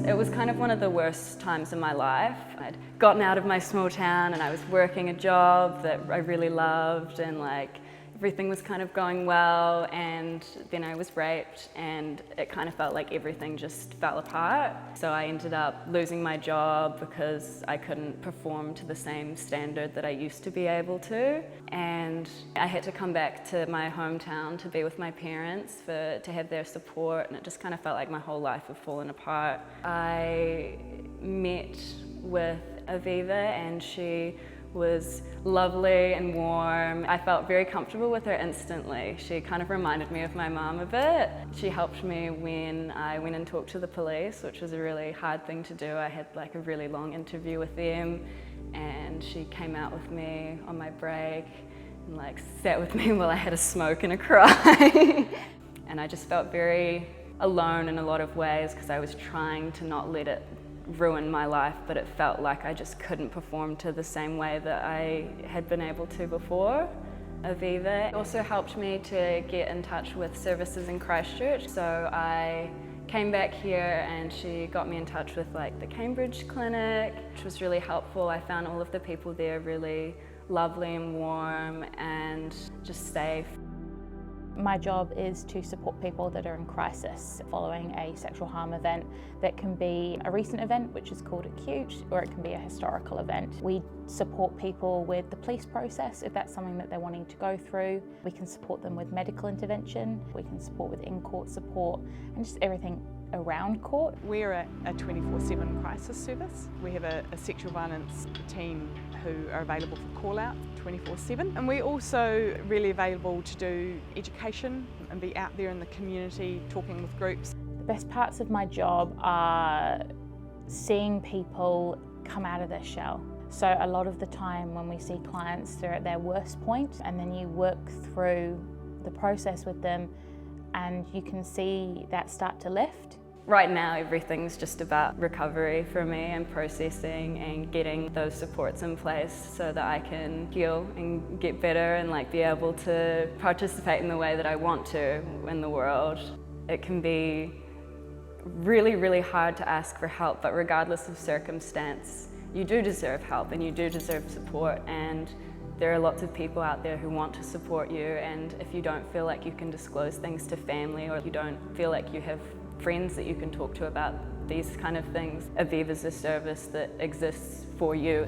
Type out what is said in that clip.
It was kind of one of the worst times in my life. I'd gotten out of my small town and I was working a job that I really loved, and like everything was kind of going well, and then I was raped and it kind of felt like everything just fell apart. So I ended up losing my job because I couldn't perform to the same standard that I used to be able to. And I had to come back to my hometown to be with my parents to have their support, and it just kind of felt like my whole life had fallen apart. I met with Aviva and she was lovely and warm. I felt very comfortable with her instantly. She kind of reminded me of my mum a bit. She helped me when I went and talked to the police, which was a really hard thing to do. I had like a really long interview with them, and she came out with me on my break and like sat with me while I had a smoke and a cry. And I just felt very alone in a lot of ways because I was trying to not let it ruin my life, but it felt like I just couldn't perform to the same way that I had been able to before. Aviva also helped me to get in touch with services in Christchurch, so I came back here and she got me in touch with like the Cambridge clinic, which was really helpful. I found all of the people there really lovely and warm and just safe. My job is to support people that are in crisis following a sexual harm event. That can be a recent event, which is called acute, or it can be a historical event. We support people with the police process if that's something that they're wanting to go through. We can support them with medical intervention. We can support with in-court support and just everything around court. We're a 24/7 crisis service. We have a sexual violence team who are available for call out 24/7, and we're also really available to do education and be out there in the community talking with groups. The best parts of my job are seeing people come out of their shell. So a lot of the time when we see clients, they're at their worst point, and then you work through the process with them and you can see that start to lift. Right now, everything's just about recovery for me and processing and getting those supports in place so that I can heal and get better and like be able to participate in the way that I want to in the world. It can be really, really hard to ask for help, but regardless of circumstance, you do deserve help and you do deserve support, and there are lots of people out there who want to support you, and if you don't feel like you can disclose things to family, or you don't feel like you have friends that you can talk to about these kind of things, Aviva's a service that exists for you.